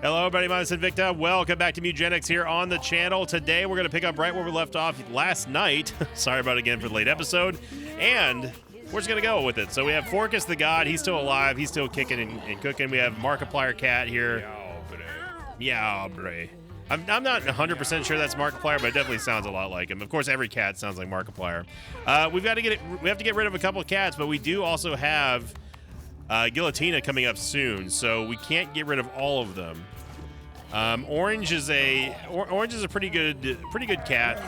Hello, everybody. My name is Invicta. Welcome back to Mugenics here on the channel. Today, we're going to pick up right where we left off last night. Sorry about it again for the late episode. And we're just going to go with it. So we have Forkus the God. He's still alive. He's still kicking and cooking. We have Markiplier Cat here. Meow, bre. I'm not 100% sure that's Markiplier, but it definitely sounds a lot like him. Of course, every cat sounds like Markiplier. We have to get rid of a couple of cats, but we do also have Giratina coming up soon, so we can't get rid of all of them. Orange is a pretty good cat,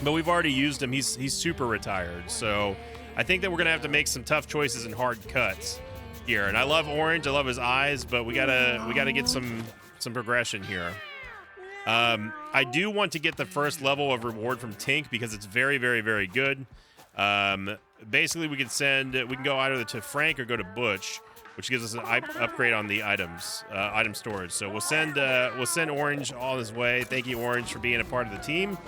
but we've already used him. He's super retired, so I think that we're gonna have to make some tough choices and hard cuts here. And I love Orange. I love his eyes, but we gotta get some progression here. I do want to get the first level of reward from Tink because it's very, very, very good. Basically, we can go either to Frank or go to Butch, which gives us an upgrade on the items, item storage. So we'll send Orange on his way. Thank you, Orange, for being a part of the team.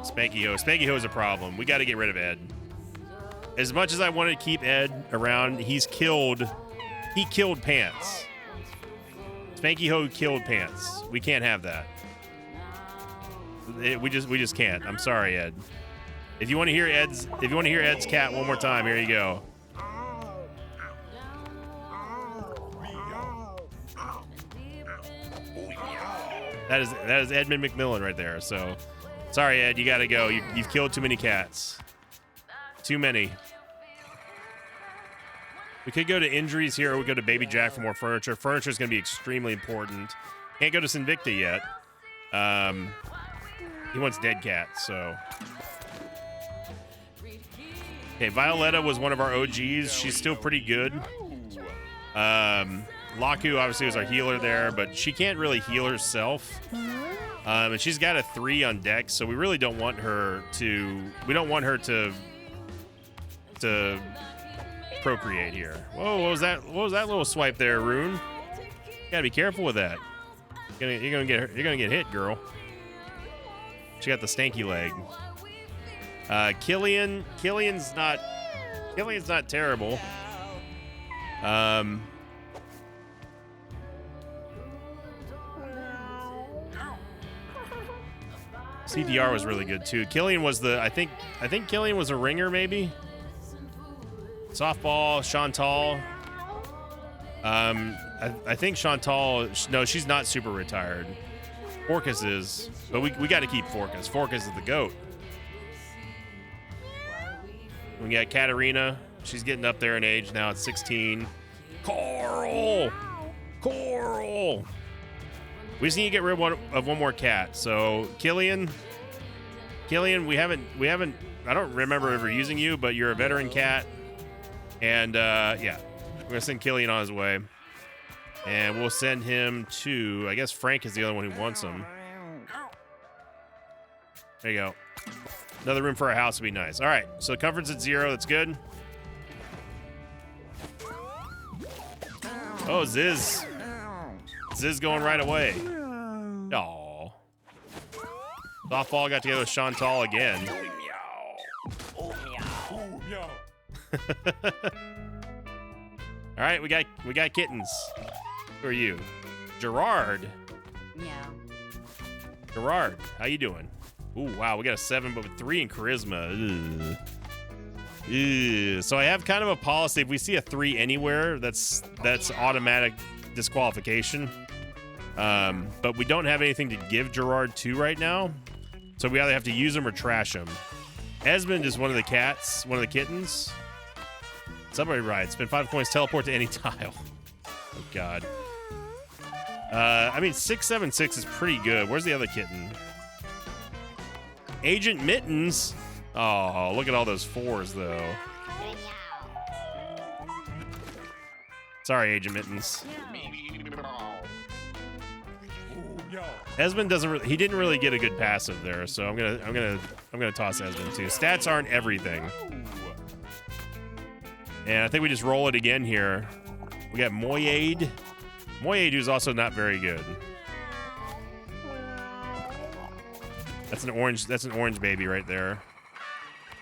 Spanky Ho is a problem. We got to get rid of Ed. As much as I wanted to keep Ed around, he killed Pants. Spanky Ho killed Pants. We can't have that. We just can't. I'm sorry, Ed. If you want to hear Ed's cat one more time, here you go. That is Edmund McMillan right there. So, sorry, Ed, you got to go. You've killed too many cats. Too many. We could go to injuries here, or we go to Baby Jack for more furniture. Furniture is going to be extremely important. Can't go to Sinvicta yet. He wants dead cats, so. Okay, Violetta was one of our OGs. She's still pretty good. Laku obviously was our healer there, but she can't really heal herself. And she's got a 3 on deck, so we really don't want her to. We don't want her to procreate here. Whoa, what was that? What was that little swipe there, Rune? You gotta be careful with that. You're gonna get hit, girl. She got the stanky leg. Killian's not terrible. CDR was really good too. Killian was I think Killian was a ringer maybe. Softball, Chantal. I think Chantal. No, she's not super retired. Forkus is, but we got to keep Forkus. Forkus is the GOAT. We got Katarina. She's getting up there in age now at 16. Coral. We just need to get rid of one more cat. So Killian, we haven't. I don't remember ever using you, but you're a veteran cat. And yeah, we're gonna send Killian on his way, and we'll send him to. I guess Frank is the only one who wants him. There you go. Another room for our house would be nice. All right, so comfort's at 0. That's good. Oh, Ziz going right away. Aw. Softball got together with Chantal again. All right, we got kittens. Who are you? Gerard. Yeah. Gerard, how you doing? Ooh, wow, we got a 7, but with 3 in charisma. Ugh. So I have kind of a policy. If we see a 3 anywhere, that's automatic disqualification. But we don't have anything to give Gerard to right now. So we either have to use him or trash him. Esmond is one of the kittens. Subway ride. Spend 5 coins, teleport to any tile. Oh, God. I mean, 676 is pretty good. Where's the other kitten? Agent Mittens. Oh, look at all those 4s, though. Sorry, Agent Mittens. Esmond he didn't really get a good passive there, so I'm gonna toss Esmond too. Stats aren't everything. And I think we just roll it again here. We got Moyade. Moyade, who's also not very good. That's an orange baby right there.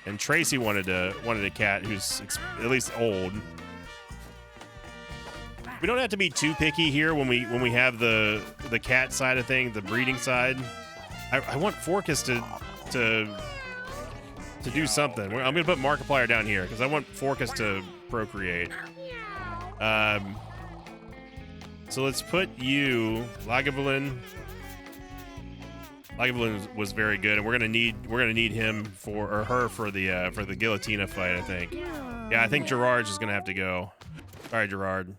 And Tracy wanted a cat who's at least old. We don't have to be too picky here when we have the cat side of things, the breeding side. I want Forcus to do something. I'm gonna put Markiplier down here because I want Forcus to procreate. So let's put you, Lagavulin. Lagavulin was very good, and we're gonna need him or her for the Giratina fight, I think. Yeah, I think Gerard's just gonna have to go. Sorry, Gerard.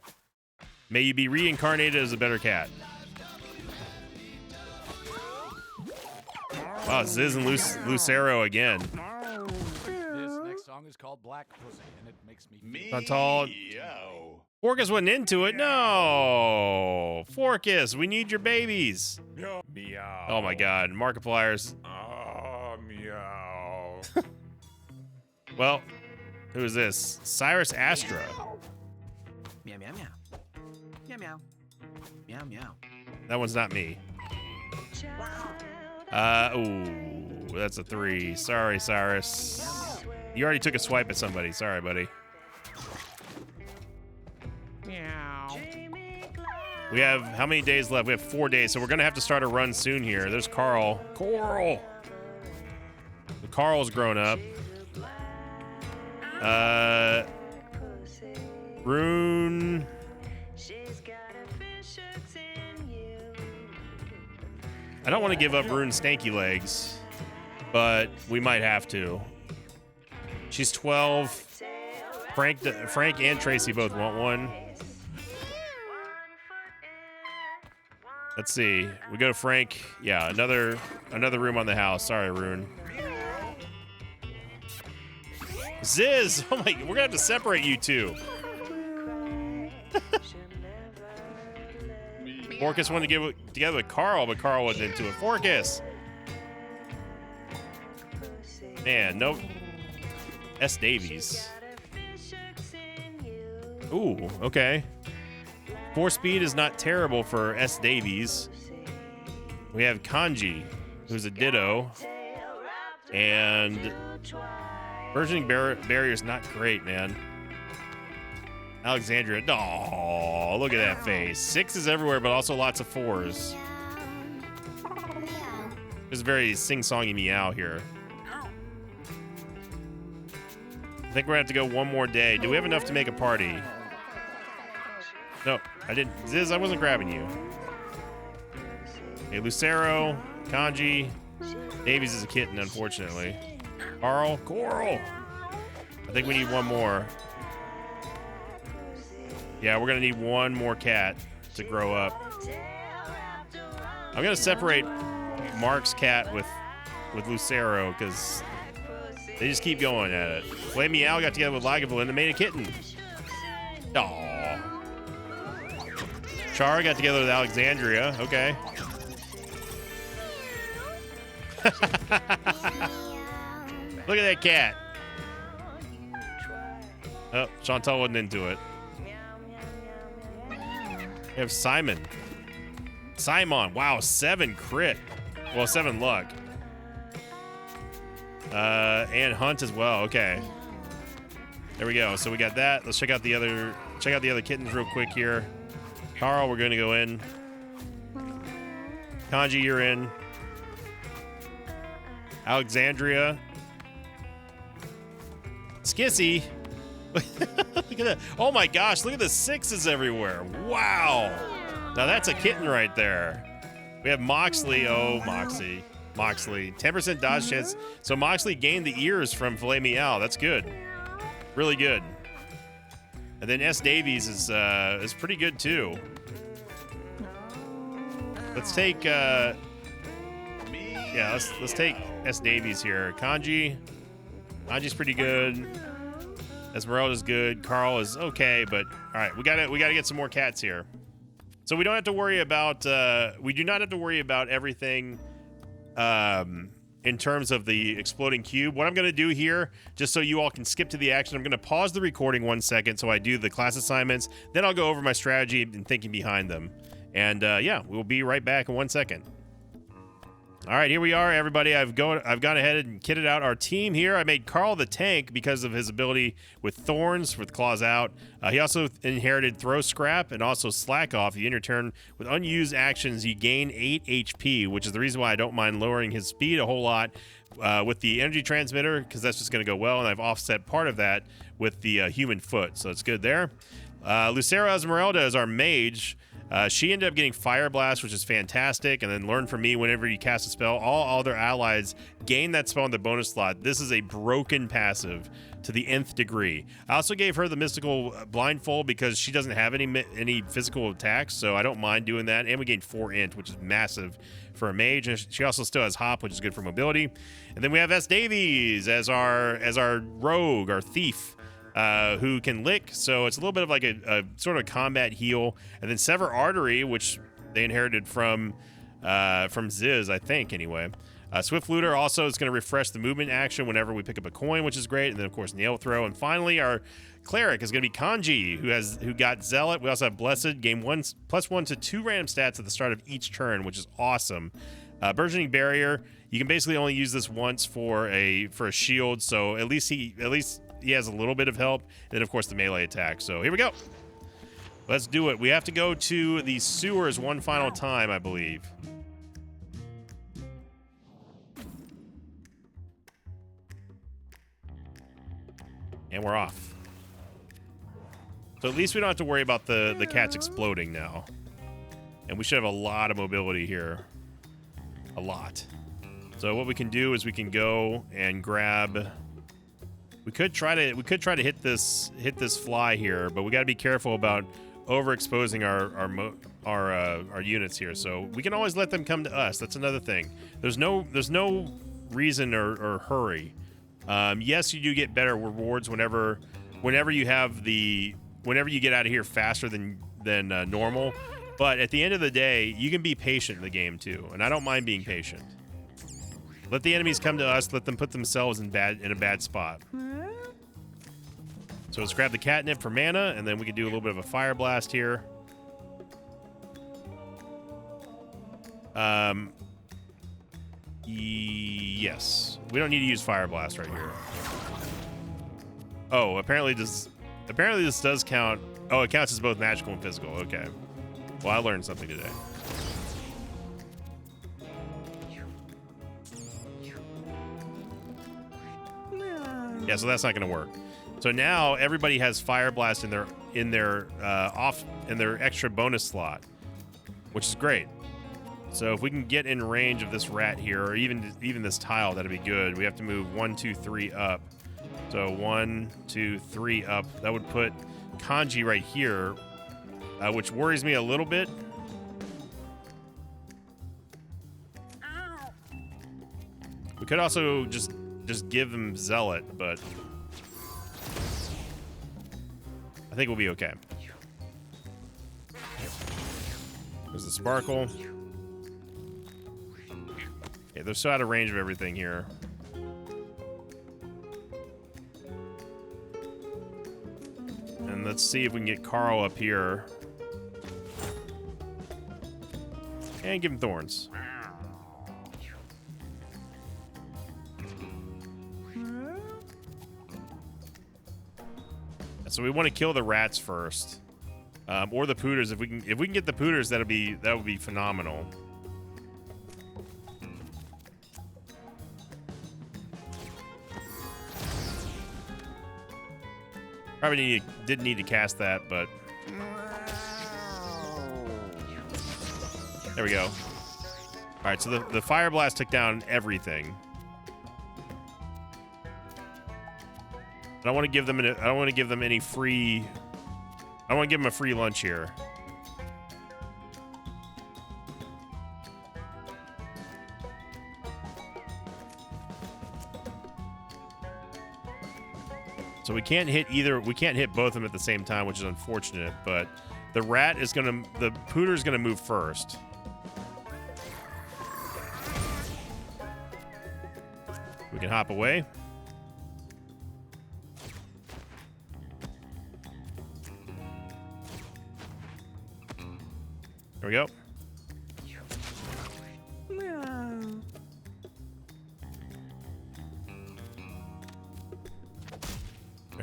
May you be reincarnated as a better cat. Wow, Ziz and Lucero again. This next song is called Black Pussy, and it makes me Tall. Forcus wasn't into it. No, Forcus, we need your babies. Meow. Oh my God, Markiplier's. Meow. Well, who is this? Cyrus Astra. Meow meow meow. Meow meow. Meow meow. That one's not me. Ooh, that's a 3. Sorry, Cyrus. You already took a swipe at somebody. Sorry, buddy. Meow. We have how many days left? We have 4 days, so we're gonna have to start a run soon here. There's Carl. Coral. Carl's grown up. Rune. I don't want to give up Rune Stanky Legs, but we might have to. She's 12. Frank and Tracy both want one. Let's see. We go to Frank. Yeah, another room on the house. Sorry, Rune. Ziz! Oh my, we're gonna have to separate you two. Forcus wanted to get together with Carl, but Carl wasn't into it. Forcus! Man, nope. S. Davies. Ooh, okay. 4 speed is not terrible for S. Davies. We have Kanji, who's a Ditto. And burgeoning barrier's not great, man. Alexandria. Oh, look at that face. 6s everywhere, but also lots of 4s. It's very sing-songy meow here. I think we're gonna have to go one more day. Do we have enough to make a party? No, I didn't. Ziz, I wasn't grabbing you. Okay, Lucero, Kanji. Davies is a kitten, unfortunately. Carl, Coral. I think we need one more. Yeah, we're gonna need one more cat to grow up. I'm gonna separate Mark's cat with Lucero because they just keep going at it. Flame Meow got together with Lagavulin and made a kitten. Aww. Char got together with Alexandria. Okay. Look at that cat. Oh, Chantal wasn't into it. We have Simon. Simon. Wow, 7 crit. Well, 7 luck. And Hunt as well. Okay. There we go. So we got that. Let's check out the other kittens real quick here. Carl, we're gonna go in. Kanji, you're in. Alexandria. Skissy. Look at that. Oh my gosh, look at the 6s everywhere. Wow. Now that's a kitten right there. We have Moxley. Oh, Moxley. 10% dodge chance. So Moxley gained the ears from Filet Meow. That's good. Really good. And then S. Davies is pretty good too. Let's take let's take S. Davies here. Kanji's pretty good. Esmeralda's good. Carl is okay, but all right, we gotta get some more cats here. So we don't have to worry about we do not have to worry about everything in terms of the exploding cube. What I'm gonna do here, just so you all can skip to the action, I'm gonna pause the recording 1 second so I do the class assignments. Then I'll go over my strategy and thinking behind them. And yeah, we'll be right back in 1 second. All right, here we are, everybody. I've gone ahead and kitted out our team here. I made Carl the tank because of his ability with thorns, with claws out. He also inherited throw scrap and also slack off. The end of your turn with unused actions, you gain 8 HP, which is the reason why I don't mind lowering his speed a whole lot with the energy transmitter, because that's just going to go well. And I've offset part of that with the human foot, so it's good there. Lucero Esmeralda is our mage. She ended up getting Fire Blast, which is fantastic, and then learn from me whenever you cast a spell, all other allies gain that spell in the bonus slot. This is a broken passive to the nth degree. I also gave her the Mystical Blindfold because she doesn't have any physical attacks, so I don't mind doing that, and we gained 4 int, which is massive for a mage, and she also still has Hop, which is good for mobility. And then we have S. Davies as our rogue, our thief. Who can lick, so it's a little bit of like a sort of combat heal, and then Sever Artery, which they inherited from Ziz, I think, anyway. Swift Looter also is going to refresh the movement action whenever we pick up a coin, which is great, and then of course Nail Throw, and finally our cleric is going to be Kanji, who got Zealot. We also have Blessed, gain +1 to 2 random stats at the start of each turn, which is awesome. Burgeoning Barrier, you can basically only use this once for a shield, so at least he has a little bit of help, and then of course the melee attack. So here we go. Let's do it. We have to go to the sewers one final time, I believe. And we're off. So at least we don't have to worry about the cats exploding now. And we should have a lot of mobility here. A lot. So what we can do is we can go and grab... We could try to hit this fly here, but we got to be careful about overexposing our units here. So we can always let them come to us. That's another thing. There's no reason or hurry. Yes, you do get better rewards whenever you get out of here faster than normal. But at the end of the day, you can be patient in the game too, and I don't mind being patient. Let the enemies come to us. Let them put themselves in a bad spot. So let's grab the catnip for mana, and then we can do a little bit of a fire blast here. Yes, we don't need to use fire blast right here. Oh, apparently this does count. Oh, it counts as both magical and physical. Okay. Well, I learned something today. Yeah, so that's not going to work. So now everybody has Fire Blast in their extra bonus slot, which is great. So if we can get in range of this rat here, or even this tile, that'd be good. We have to move 1, 2, 3 up. So 1, 2, 3 up. That would put Kanji right here, which worries me a little bit. We could also just give them Zealot, but I think we'll be okay. There's the Sparkle. Okay, they're so out of range of everything here. And let's see if we can get Carl up here. And give him Thorns. So we want to kill the rats first, or the pooters. If we can get the pooters, that would be phenomenal. Probably didn't need to cast that, but there we go. All right, so the fire blast took down everything. I don't want to give them any free. I don't want to give them a free lunch here. So we can't hit either. We can't hit both of them at the same time, which is unfortunate. But the pooter is gonna move first. We can hop away. There we go.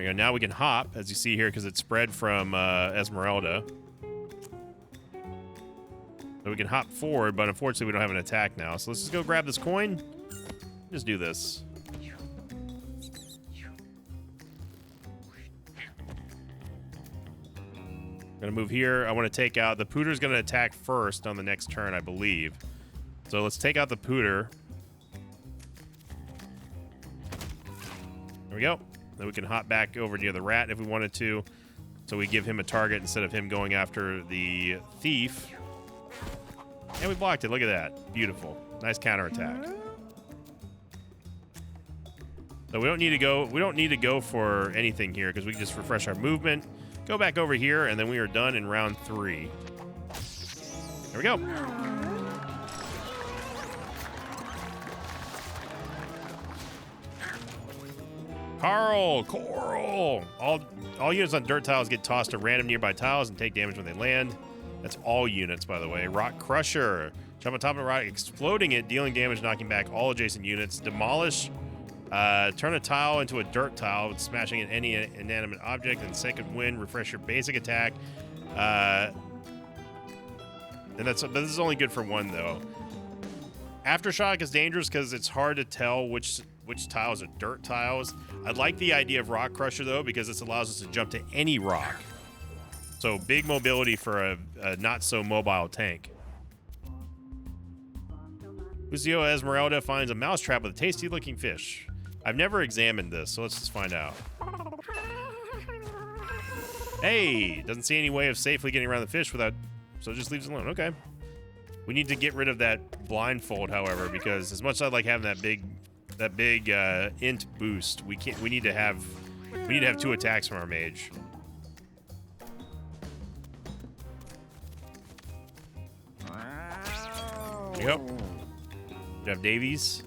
we go. Now we can hop, as you see here, because it's spread from Esmeralda. So we can hop forward, but unfortunately we don't have an attack now. So let's just go grab this coin. Just do this. Gonna move here. I want to take out the Pooter's gonna attack first on the next turn, I believe. So let's take out the Pooter. There we go. Then we can hop back over near the rat if we wanted to. So we give him a target instead of him going after the thief. And we blocked it. Look at that. Beautiful. Nice counterattack. So we don't need to go for anything here because we can just refresh our movement. Go back over here, and then we are done in round 3. There we go. Coral. All units on dirt tiles get tossed to random nearby tiles and take damage when they land. That's all units, by the way. Rock Crusher. Jump on top of a rock, exploding it, dealing damage, knocking back all adjacent units. Demolish. Turn a tile into a dirt tile with smashing at any inanimate object. And second wind, refresh your basic attack. And this is only good for 1, though. Aftershock is dangerous because it's hard to tell which tiles are dirt tiles. I like the idea of Rock Crusher, though, because this allows us to jump to any rock. So big mobility for a not-so-mobile tank. Lucio Esmeralda finds a mousetrap with a tasty-looking fish. I've never examined this, so let's just find out. Hey! Doesn't see any way of safely getting around the fish without... So it just leaves it alone. Okay. We need to get rid of that blindfold, however, because as much as I'd like having that big int boost, we need to have 2 attacks from our mage. There you go. We have Davies.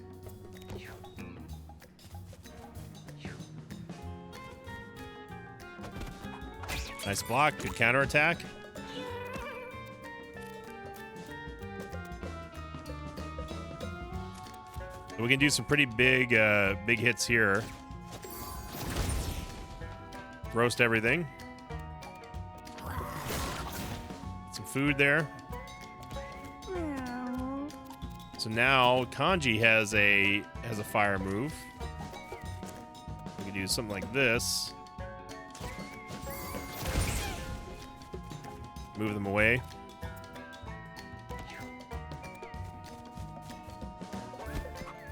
Nice block. Good counterattack. So we can do some pretty big hits here. Roast everything. Some food there. So now Kanji has a fire move. We can do something like this. Move them away.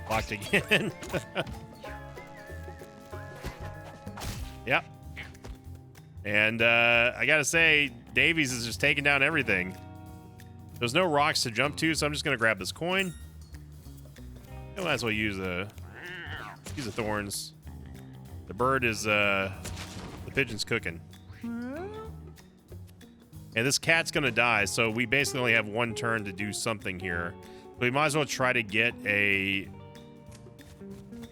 Blocked again. Yep. And I gotta say, Davies is just taking down everything. There's no rocks to jump to, so I'm just gonna grab this coin. I might as well use the thorns. The bird is the pigeon's cooking. And this cat's gonna die, so we basically only have 1 turn to do something here. But we might as well try to get a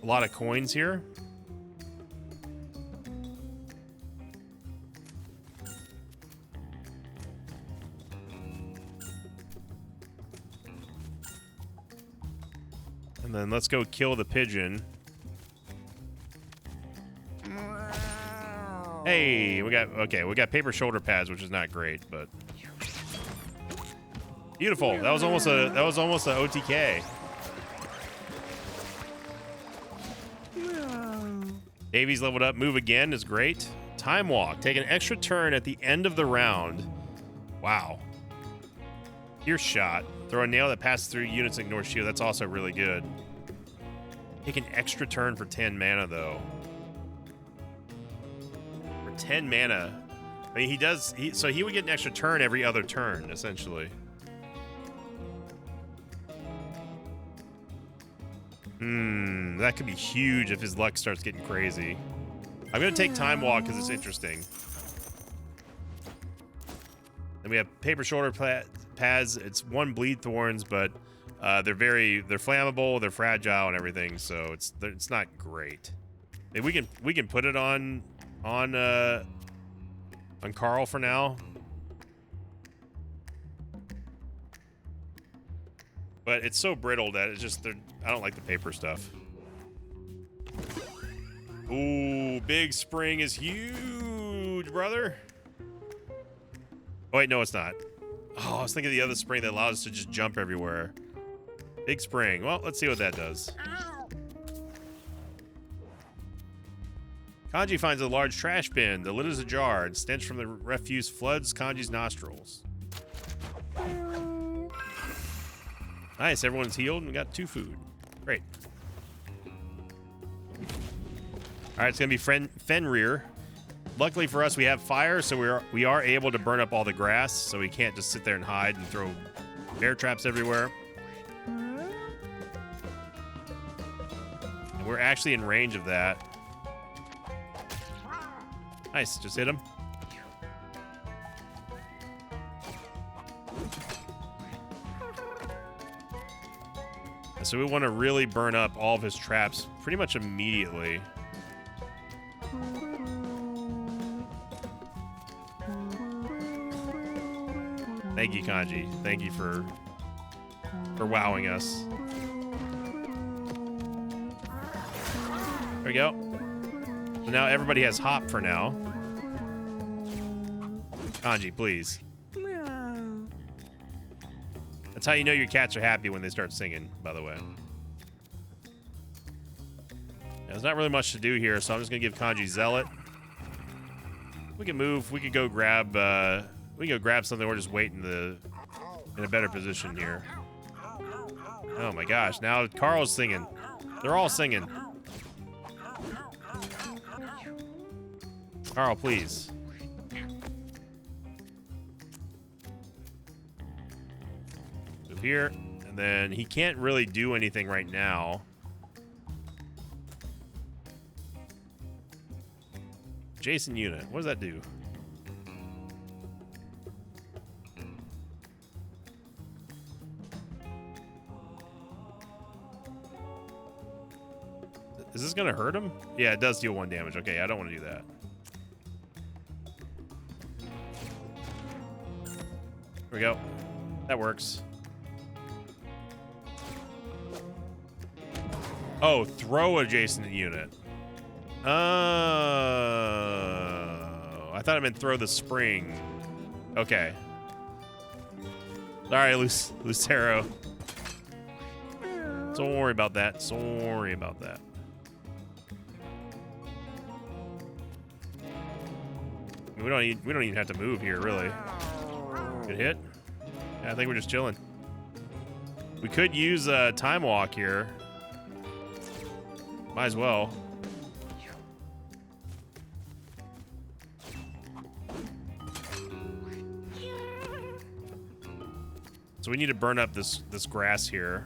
lot of coins here. And then let's go kill the pigeon. Hey, we got paper shoulder pads, which is not great, but beautiful. That was almost a OTK. Davies leveled up. Move again is great. Time walk. Take an extra turn at the end of the round. Wow. Pierce shot. Throw a nail that passes through units and ignore shield. That's also really good. Take an extra turn for 10 mana, though. 10 mana. I mean, so he would get an extra turn every other turn, essentially. That could be huge if his luck starts getting crazy. I'm going to take Time Walk because it's interesting. And we have Paper Shoulder Pads. It's 1 Bleed Thorns, but they're flammable, they're fragile and everything, so it's not great. Maybe we can put it on Carl for now. But it's so brittle that it's just I don't like the paper stuff. Ooh, big spring is huge, brother. Oh, wait, no, it's not. Oh, I was thinking of the other spring that allows us to just jump everywhere. Big spring. Well, let's see what that does. Kanji finds a large trash bin. The lid is ajar, and stench from the refuse floods Kanji's nostrils. Nice, everyone's healed and we got 2 food. Great. All right, it's gonna be Fenrir. Luckily for us, we have fire, so we are able to burn up all the grass, so we can't just sit there and hide and throw bear traps everywhere. And we're actually in range of that. Nice, just hit him. So we want to really burn up all of his traps pretty much immediately. Thank you, Kanji. Thank you for wowing us. There we go. So now everybody has hop for now. Kanji, please. That's how you know your cats are happy when they start singing, by the way. Yeah, there's not really much to do here, so I'm just going to give Kanji Zealot. We can move. We could go grab something or just wait in a better position here. Oh my gosh, now Carl's singing. They're all singing. Carl, please. Move here, and then he can't really do anything right now. Jason unit, what does that do? Is this gonna hurt him? Yeah, it does deal 1 damage. Okay, I don't want to do that. There we go. That works. Oh, throw adjacent unit. Oh, I thought I meant throw the spring. Okay. Sorry, Lucero. Don't worry about that. Don't worry about that. We don't even have to move here, really. Good hit. Yeah, I think we're just chilling. We could use Time Walk here. Might as well. So we need to burn up this grass here.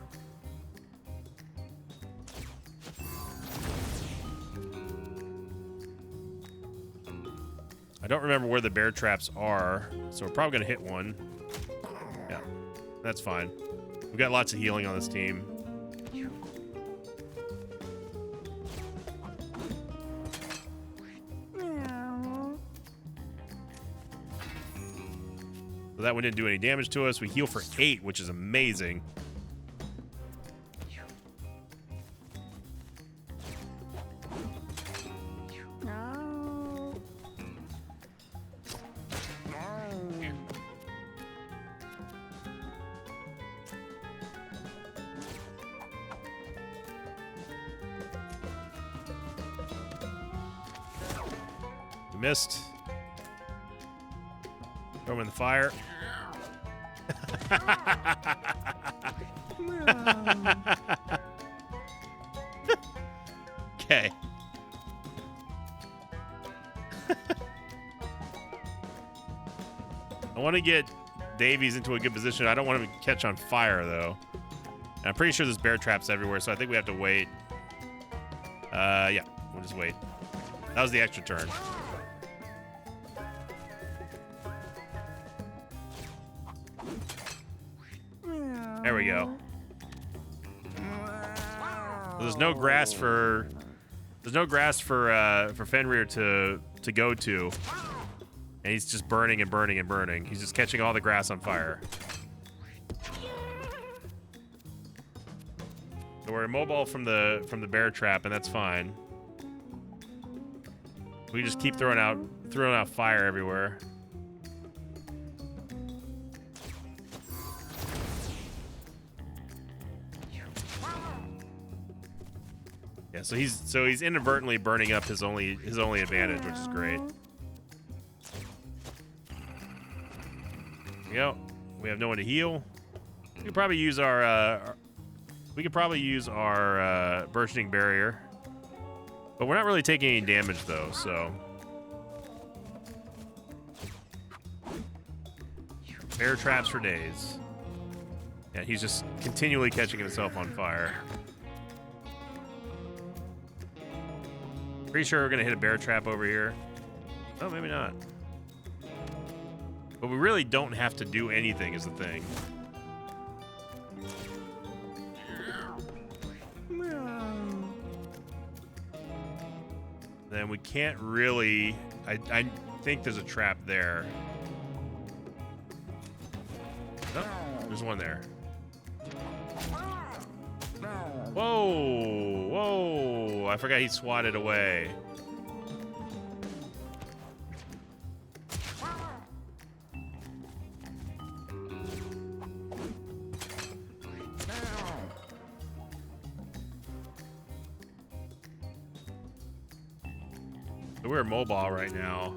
I don't remember where the bear traps are, so we're probably gonna hit one. Yeah, that's fine. We've got lots of healing on this team. So that one didn't do any damage to us. We heal for 8, which is amazing. We missed. Throw him in the fire. Okay. I want to get Davies into a good position. I don't want him to catch on fire, though. And I'm pretty sure there's bear traps everywhere, so I think we have to wait. Yeah, we'll just wait. That was the extra turn. There we go. There's no grass for Fenrir to go to, and he's just burning and burning and burning. He's just catching all the grass on fire. So we're immobile from the bear trap, and that's fine. We just keep throwing out fire everywhere. Yeah, so he's inadvertently burning up his only advantage, which is great. There we go. We have no one to heal. We could probably use our burgeoning barrier, but we're not really taking any damage though. So bear traps for days. Yeah, he's just continually catching himself on fire. Pretty sure we're gonna hit a bear trap over here. Oh, maybe not. But we really don't have to do anything is the thing. Then we can't really... I think there's a trap there. Oh, there's one there. Whoa! Whoa! I forgot he swatted away. So we're mobile right now.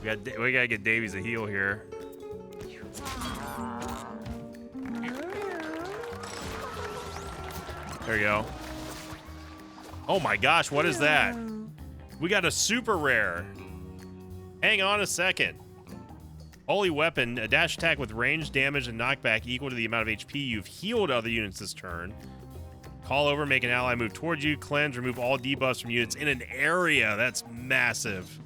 We gotta get Davies a heal here. There you go. Oh my gosh, what is that? We got a super rare. Hang on a second. Holy weapon, a dash attack with range, damage, and knockback equal to the amount of HP you've healed other units this turn. Call over, make an ally move towards you. Cleanse, remove all debuffs from units in an area. That's massive.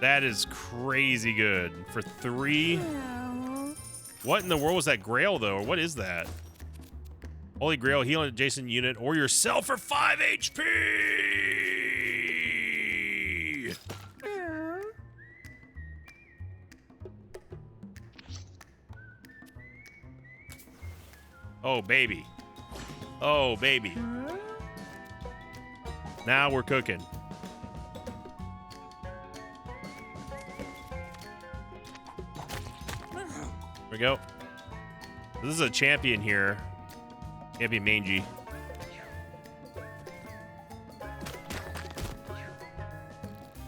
That is crazy good. For 3. What in the world was that Grail, though? Or what is that? Holy Grail, heal an adjacent unit or yourself for 5 HP! Oh, baby. Oh, baby. Now we're cooking. There we go. This is a champion here. Champion Mangy.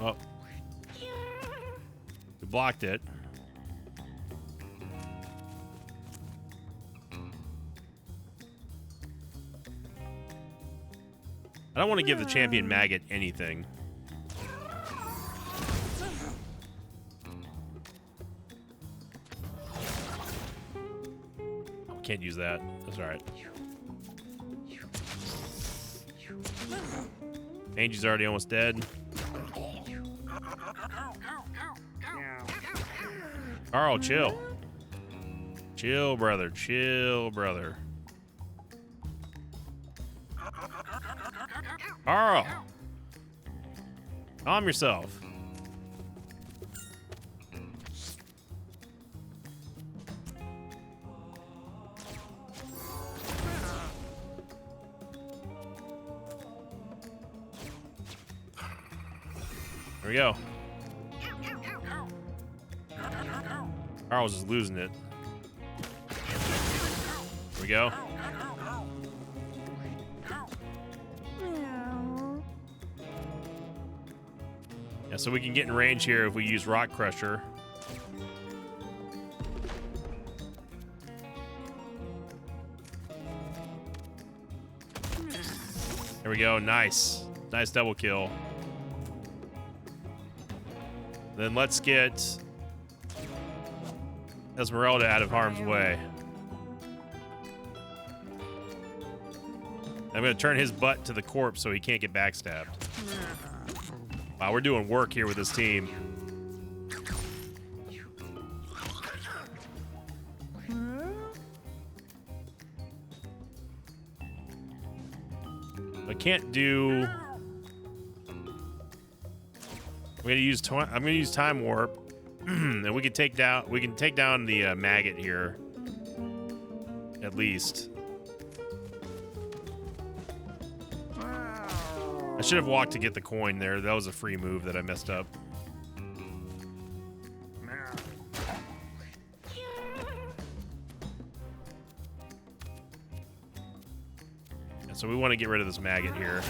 Oh. We blocked it. I don't want to give the champion maggot anything. Oh, can't use that. That's all right. Mangy's already almost dead. Carl, chill. Chill, brother. Chill, brother. Carl! Calm yourself. There we go. Carl's just losing it. There we go. Yeah, so we can get in range here if we use Rock Crusher. There we go. Nice. Nice double kill. Then let's get Esmeralda out of harm's way. I'm going to turn his butt to the corpse so he can't get backstabbed. Wow, we're doing work here with this team. I can't do... I'm gonna use Time Warp, and we can take down the maggot here, at least. I should have walked to get the coin there. That was a free move that I messed up. So we want to get rid of this maggot here.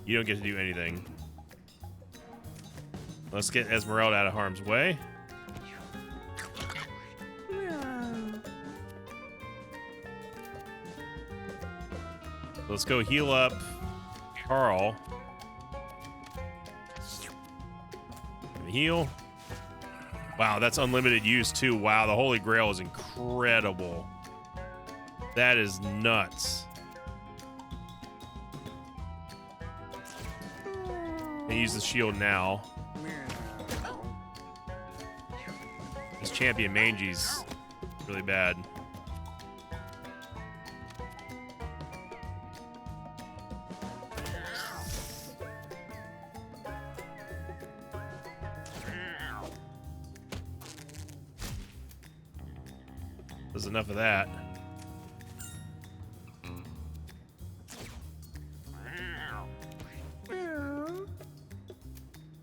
You don't get to do anything. Let's get Esmeralda out of harm's way. Let's go heal up Carl. Heal. Wow, that's unlimited use too. Wow, the Holy Grail is incredible. That is nuts. I use the shield now. This champion Mangy's really bad. There's enough of that.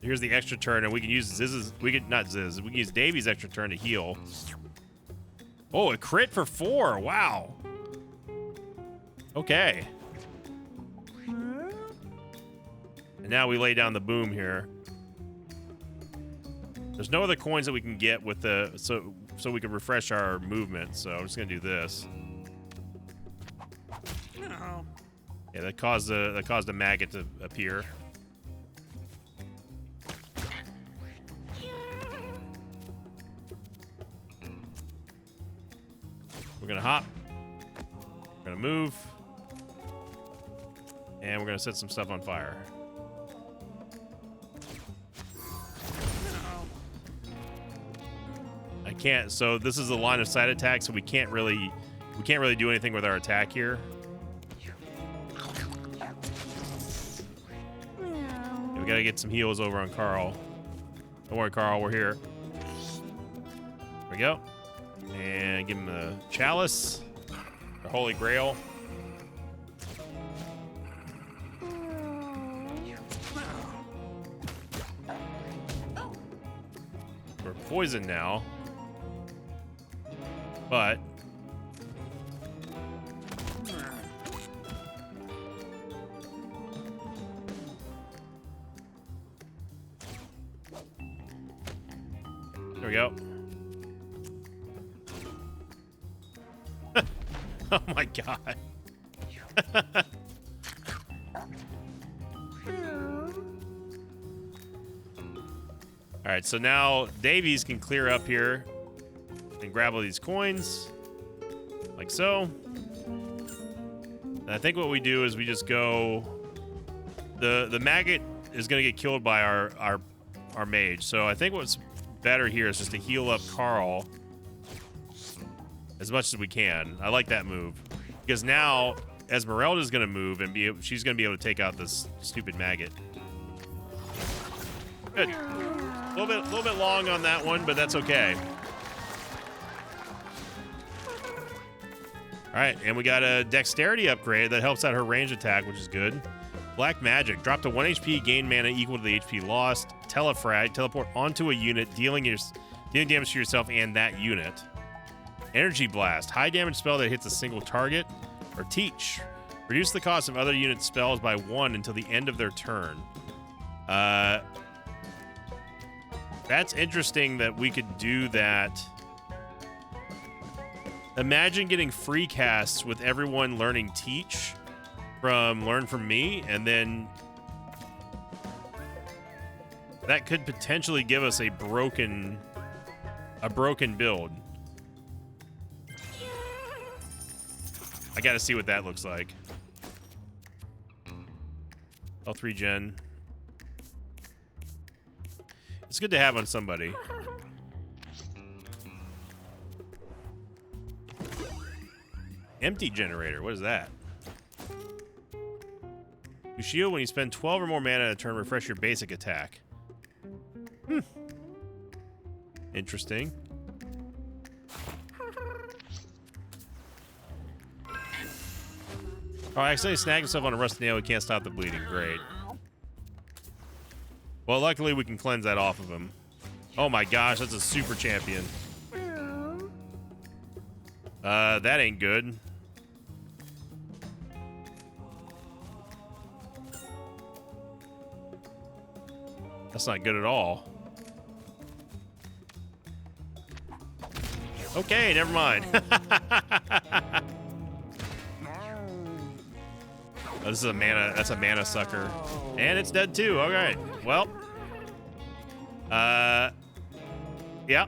Here's the extra turn, and we can use Ziz's. We can not Ziz. We can use Davy's extra turn to heal. Oh, a crit for 4! Wow. Okay. And now we lay down the boom here. There's no other coins that we can get with the so we can refresh our movement. So I'm just gonna do this. Yeah, that caused a maggot to appear. We're gonna hop. We're gonna move. And we're gonna set some stuff on fire. I can't, so this is a line of sight attack, so we can't really do anything with our attack here. Yeah, we gotta get some heals over on Carl. Don't worry, Carl, we're here. There we go. And give him the chalice, the Holy Grail. We're poisoned now, but there we go. Oh my god. Alright, so now Davies can clear up here and grab all these coins. Like so. And I think what we do is we just go... The maggot is going to get killed by our mage. So I think what's better here is just to heal up Carl as much as we can. I like that move. Because now Esmeralda's going to move and she's going to be able to take out this stupid maggot. Good. A little bit long on that one, but that's okay. All right, and we got a dexterity upgrade that helps out her range attack, which is good. Black Magic. Drop to 1 HP, gain mana equal to the HP lost. Telefrag. Teleport onto a unit, dealing damage to yourself and that unit. Energy Blast. High damage spell that hits a single target. Or Teach. Reduce the cost of other unit spells by 1 until the end of their turn. That's interesting that we could do that. Imagine getting free casts with everyone learning Teach from Learn From Me, and then that could potentially give us a broken build. I gotta see what that looks like. L3 gen. It's good to have on somebody. Empty generator. What is that? You shield when you spend 12 or more mana in a turn. Refresh your basic attack. Interesting. Oh, I accidentally snagged himself on a rusty nail. He can't stop the bleeding. Great. Well, luckily we can cleanse that off of him. Oh my gosh, that's a super champion. That ain't good. That's not good at all. Okay, never mind. Oh, this is a mana. That's a mana sucker, and it's dead too. All right. Well. Yeah.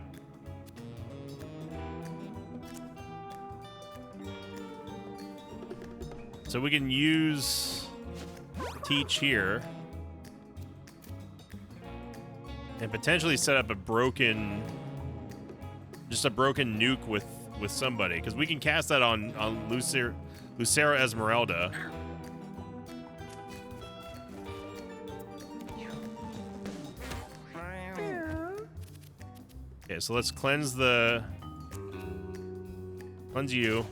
So we can use Teach here and potentially set up a broken, just a broken nuke with somebody, because we can cast that on Lucera Esmeralda. Okay, so let's cleanse you.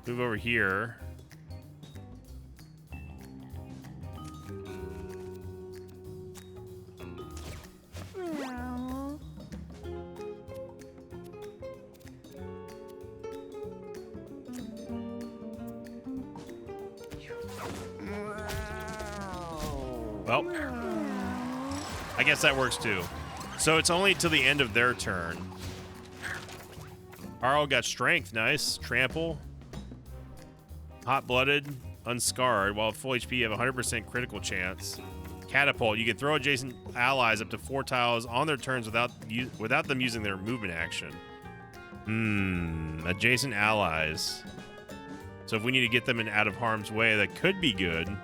Move over here. Well, I guess that works too. So it's only till the end of their turn. Arl got strength, nice. Trample. Hot-blooded, unscarred. While at full HP, you have a 100% critical chance. Catapult. You can throw adjacent allies up to 4 tiles on their turns without them using their movement action. Adjacent allies. So if we need to get them out of harm's way, that could be good.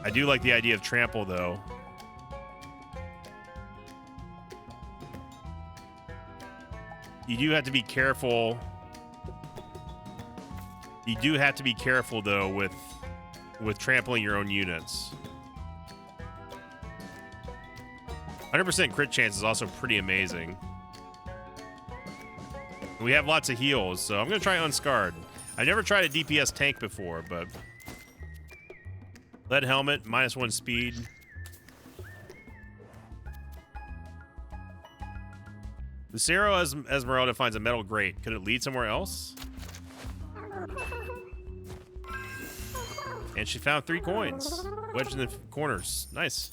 I do like the idea of trample, though. You do have to be careful. You do have to be careful, though, with trampling your own units. 100% crit chance is also pretty amazing. We have lots of heals, so I'm going to try Unscarred. I've never tried a DPS tank before, but... Lead helmet, -1 speed. Lucero Esmeralda finds a metal grate. Could it lead somewhere else? And she found 3 coins. Wedged in the corners. Nice.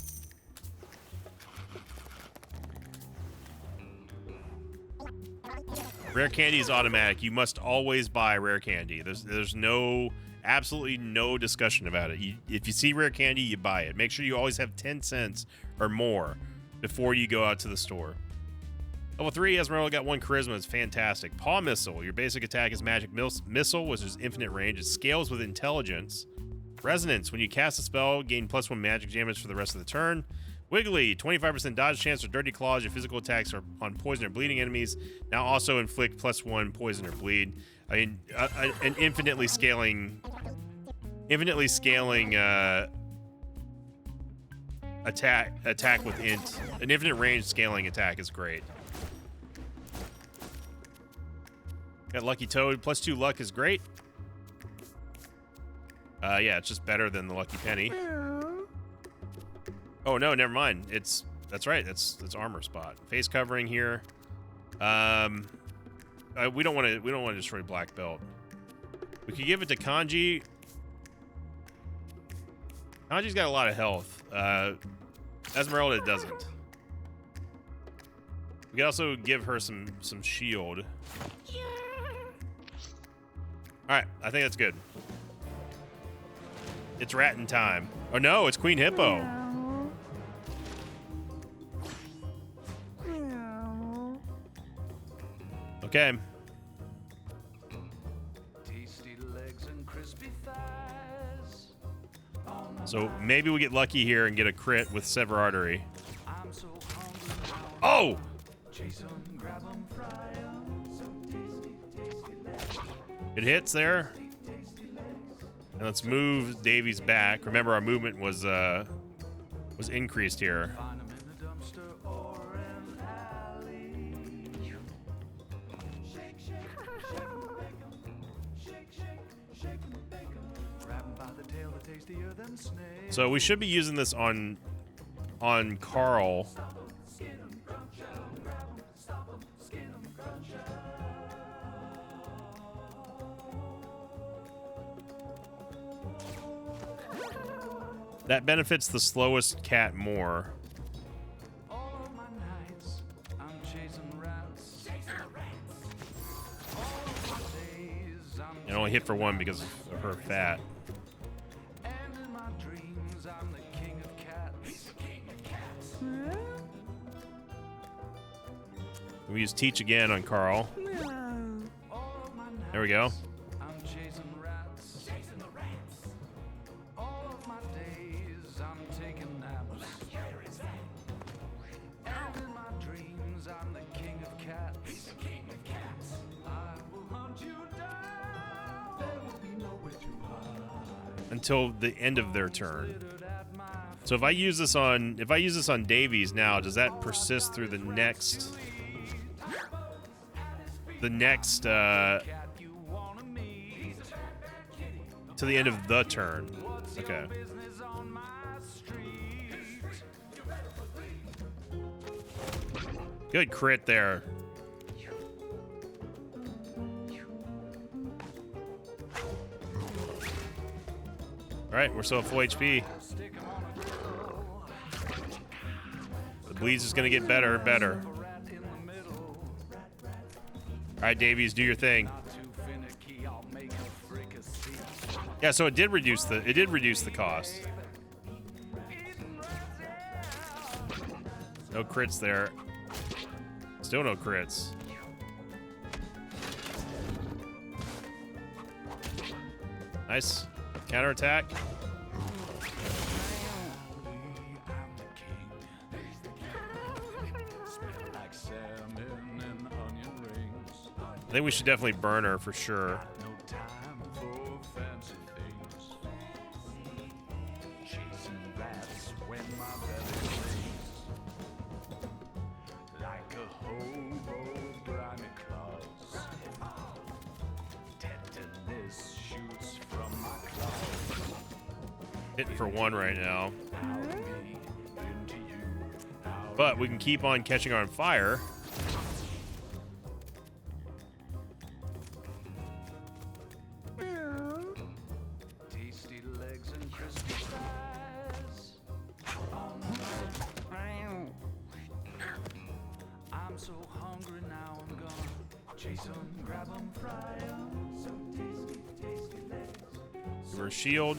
Rare candy is automatic. You must always buy rare candy. There's absolutely no discussion about it. If you see rare candy, you buy it. Make sure you always have 10 cents or more before you go out to the store. Level 3, Esmeralda got 1 charisma. It's fantastic. Paw Missile. Your basic attack is magic missile, which is infinite range. It scales with intelligence. Resonance. When you cast a spell, gain +1 magic damage for the rest of the turn. Wiggly. 25% dodge chance or dirty claws. Your physical attacks are on poison or bleeding enemies. Now also inflict +1 poison or bleed. I mean, an infinitely scaling attack with int. An infinite range scaling attack is great. Got Lucky Toad. +2 luck is great. Yeah, it's just better than the Lucky Penny. Oh no, never mind. That's right. That's armor spot. Face covering here. We don't want to destroy Black Belt. We could give it to Kanji. Kanji's got a lot of health. Esmeralda doesn't. We could also give her some shield. All right, I think that's good. It's ratting time. Oh no, it's Queen Hippo. Okay. Tasty legs and crispy thighs. So maybe we get lucky here and get a crit with Sever Artery. I'm so hungry. Oh! Chase 'em, grab 'em, fry 'em. So tasty, tasty legs. It hits there. And let's move Davies back. Remember, our movement was increased here. Find 'em in the dumpster or an alley. Shake, shake, shake 'em, bake 'em. So we should be using this on Carl. That benefits the slowest cat more. And only hit for one because of her fat. We use Teach again on Carl. There we go. Until the end of their turn. So if I use this on Davies now, does that persist through the next to the end of the turn? Okay. Good crit there. All right, we're still at full HP. The bleed's just gonna get better and better. All right, Davies, do your thing. Yeah, so it did reduce the cost. No crits there. Still no crits. Nice. Counterattack. I think we should definitely burn her for sure. Hitting for one right now. But we can keep on catching her on fire. Tasty legs and crispy thighs. I'm so hungry now, I'm gonna chase 'em, grab 'em, fry 'em. So tasty, tasty legs. Give her a shield.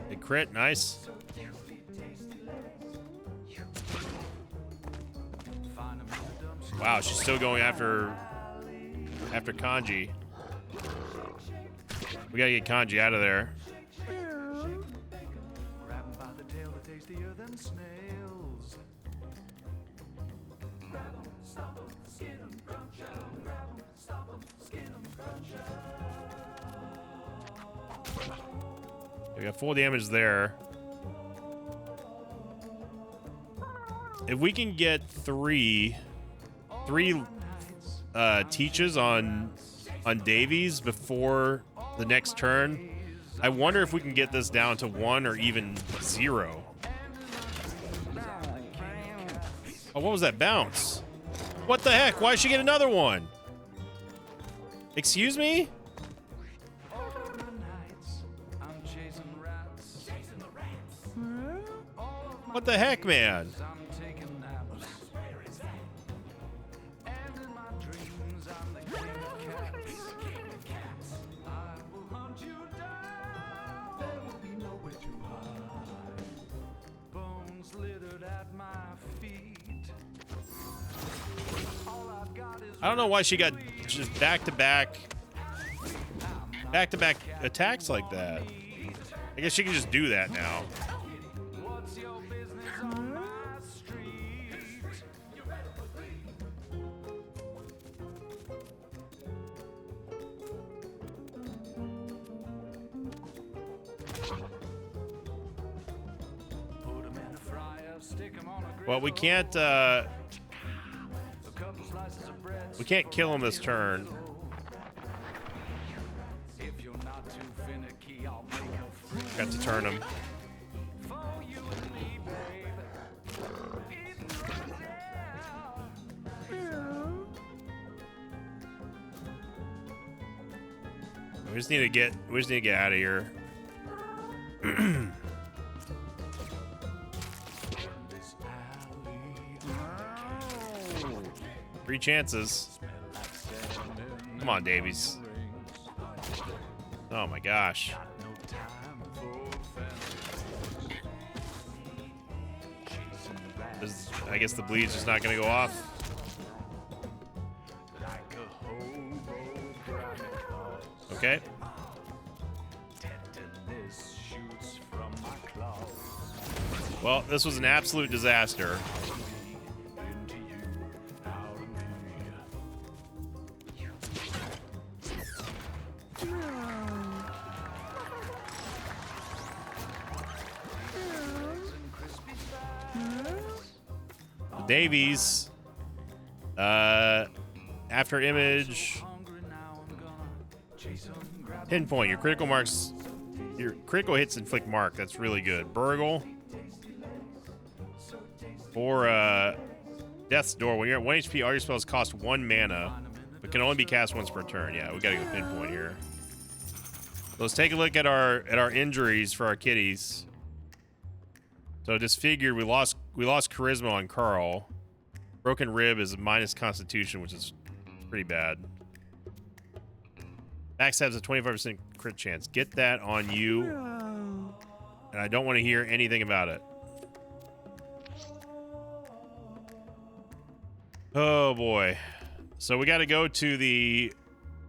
Big crit, nice. Wow, she's still going after Kanji. We gotta get Kanji out of there. We got full damage there. If we can get three teaches on Davies before the next turn, I wonder if we can get this down to 1 or even 0. Oh, what was that bounce? What the heck? Why did she get another one? Excuse me? What the heck, man? I don't know why she got just back-to-back attacks like that. I guess she can just do that now. Well, we can't kill him this turn. Got to turn him. We just need to get out of here. Three chances. Come on, Davies. Oh my gosh. I guess the bleed's just not gonna go off. Okay. Well, this was an absolute disaster. Davies, after image, pinpoint your critical marks. Your critical hits inflict mark. That's really good. Burgle or Death's Door. When you're at 1 HP, all your spells cost 1 mana, but can only be cast once per turn. Yeah, we gotta go pinpoint here. So let's take a look at our injuries for our kitties. So disfigured, we lost charisma on Carl. Broken rib is minus constitution, which is pretty bad. Backstab's a 25% crit chance. Get that on you. And I don't want to hear anything about it. Oh boy. So we got to go to the...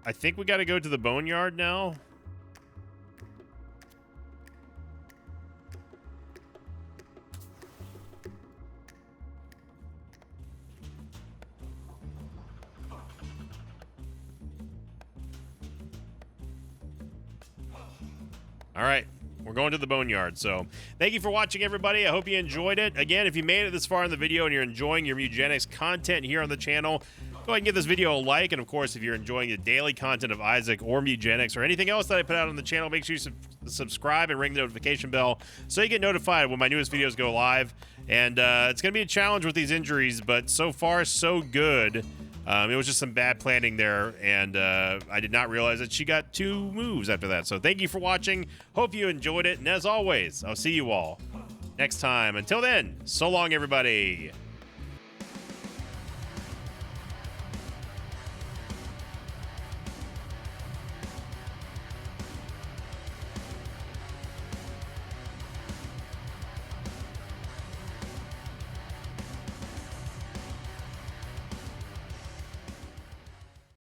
I think we got to go to the boneyard now. All right, we're going to the boneyard. So thank you for watching, everybody. I hope you enjoyed it. Again, if you made it this far in the video and you're enjoying your Mugenics content here on the channel, go ahead and give this video a like. And of course, if you're enjoying the daily content of Isaac or Mugenics or anything else that I put out on the channel, make sure you subscribe and ring the notification bell so you get notified when my newest videos go live. And it's going to be a challenge with these injuries, but so far, so good. It was just some bad planning there, and I did not realize that she got 2 moves after that. So thank you for watching. Hope you enjoyed it. And as always, I'll see you all next time. Until then, so long, everybody.